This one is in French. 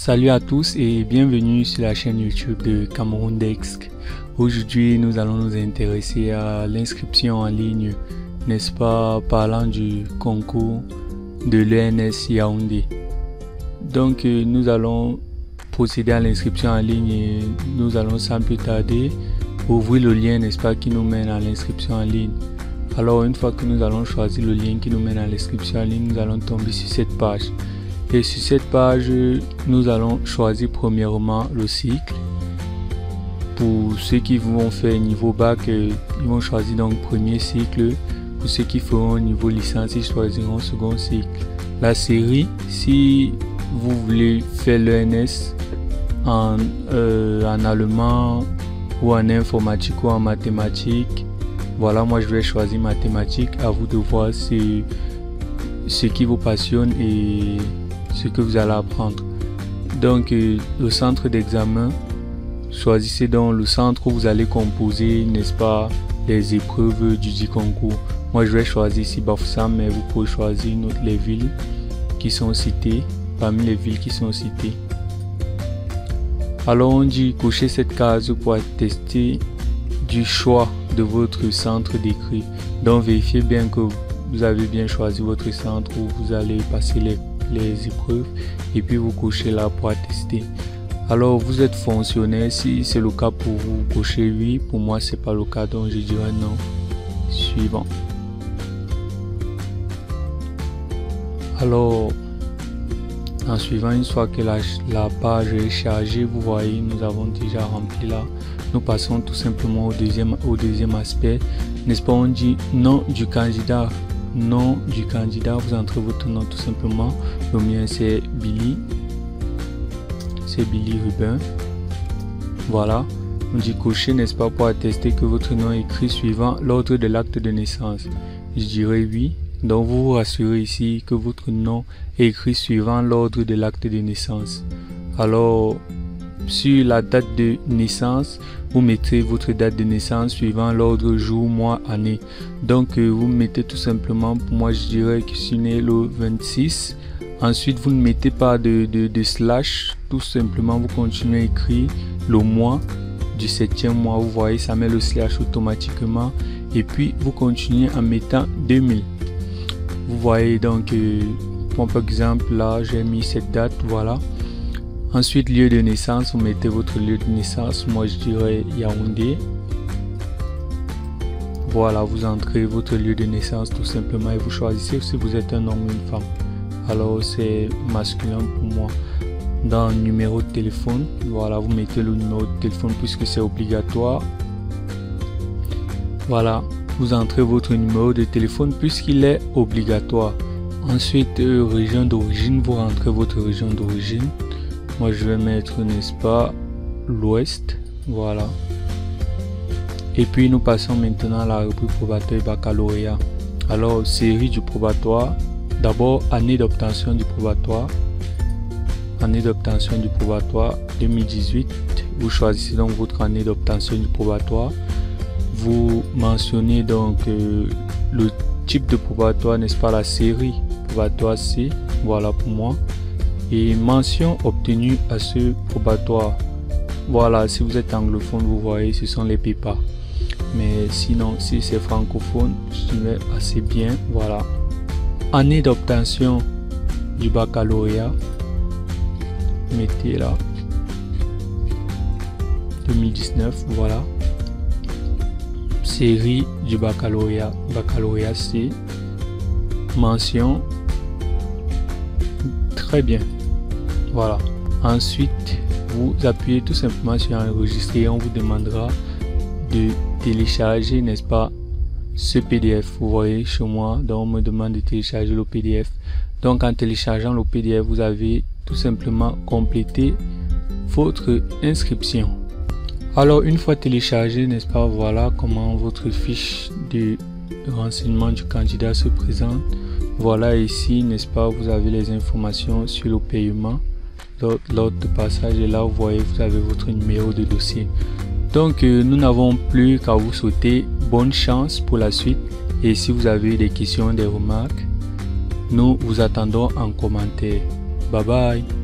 Salut à tous et bienvenue sur la chaîne YouTube de Cameroun Desk. Aujourd'hui, nous allons nous intéresser à l'inscription en ligne, n'est-ce pas, parlant du concours de l'ENS Yaoundé. Donc, nous allons procéder à l'inscription en ligne et nous allons sans plus tarder ouvrir le lien, n'est-ce pas, qui nous mène à l'inscription en ligne. Alors, une fois que nous allons choisir le lien qui nous mène à l'inscription en ligne, nous allons tomber sur cette page. Et sur cette page, nous allons choisir premièrement le cycle. Pour ceux qui vont faire niveau bac, ils vont choisir donc premier cycle. Pour ceux qui feront niveau licence, ils choisiront second cycle. La série, si vous voulez faire l'ENS en allemand ou en informatique ou en mathématiques, voilà, moi je vais choisir mathématiques. À vous de voir ce qui vous passionne et ce que vous allez apprendre. Donc le centre d'examen, choisissez donc le centre où vous allez composer, n'est-ce pas, les épreuves du dit concours. Moi je vais choisir ici Bafoussam, mais vous pouvez choisir les villes qui sont citées, parmi les villes qui sont citées. Alors on dit cocher cette case pour attester du choix de votre centre d'écrit. Donc vérifiez bien que vous avez bien choisi votre centre où vous allez passer les épreuves et puis vous cochez là pour attester. Alors vous êtes fonctionnaire, si c'est le cas pour vous, cochez oui. Pour moi c'est pas le cas, donc je dirais non. Suivant. Alors en suivant, une fois que la page est chargée, vous voyez, nous avons déjà rempli là. Nous passons tout simplement au deuxième aspect, n'est-ce pas? On dit nom du candidat. Nom du candidat, vous entrez votre nom tout simplement. Le mien c'est Billy, Rubin. Voilà, on dit cocher, n'est-ce pas, pour attester que votre nom est écrit suivant l'ordre de l'acte de naissance. Je dirais oui. Donc vous vous rassurez ici que votre nom est écrit suivant l'ordre de l'acte de naissance. Alors sur la date de naissance, vous mettez votre date de naissance suivant l'ordre jour, mois, année. Donc vous mettez tout simplement, pour moi je dirais que je suis né le 26. Ensuite vous ne mettez pas de slash, tout simplement vous continuez à écrire le mois du 7e mois. Vous voyez, ça met le slash automatiquement et puis vous continuez en mettant 2000. Vous voyez donc, par exemple là j'ai mis cette date, voilà. Ensuite, lieu de naissance, vous mettez votre lieu de naissance. Moi, je dirais Yaoundé. Voilà, vous entrez votre lieu de naissance tout simplement et vous choisissez si vous êtes un homme ou une femme. Alors, c'est masculin pour moi. Dans le numéro de téléphone, voilà, vous mettez le numéro de téléphone puisque c'est obligatoire. Voilà, vous entrez votre numéro de téléphone puisqu'il est obligatoire. Ensuite, région d'origine, vous rentrez votre région d'origine. Moi je vais mettre, n'est-ce pas, l'ouest, voilà. Et puis nous passons maintenant à la rubrique probatoire et baccalauréat. Alors série du probatoire, d'abord année d'obtention du probatoire. Année d'obtention du probatoire 2018, vous choisissez donc votre année d'obtention du probatoire. Vous mentionnez donc le type de probatoire, n'est-ce pas, la série probatoire C, voilà pour moi. Et mention obtenue à ce probatoire. Voilà, si vous êtes anglophone, vous voyez, ce sont les PEPA. Mais sinon, si c'est francophone, je dirais assez bien. Voilà. Année d'obtention du baccalauréat. Mettez là. 2019, voilà. Série du baccalauréat. Baccalauréat C. Mention. Très bien. Voilà. Ensuite, vous appuyez tout simplement sur enregistrer. On vous demandera de télécharger, n'est-ce pas, ce PDF. Vous voyez chez moi, donc on me demande de télécharger le PDF. Donc en téléchargeant le PDF, vous avez tout simplement complété votre inscription. Alors une fois téléchargé, n'est-ce pas, voilà comment votre fiche de renseignement du candidat se présente. Voilà ici, n'est-ce pas, vous avez les informations sur le paiement, l'ordre de passage, et là vous voyez, vous avez votre numéro de dossier. Donc nous n'avons plus qu'à vous souhaiter bonne chance pour la suite, et si vous avez des questions, des remarques, nous vous attendons en commentaire. Bye bye.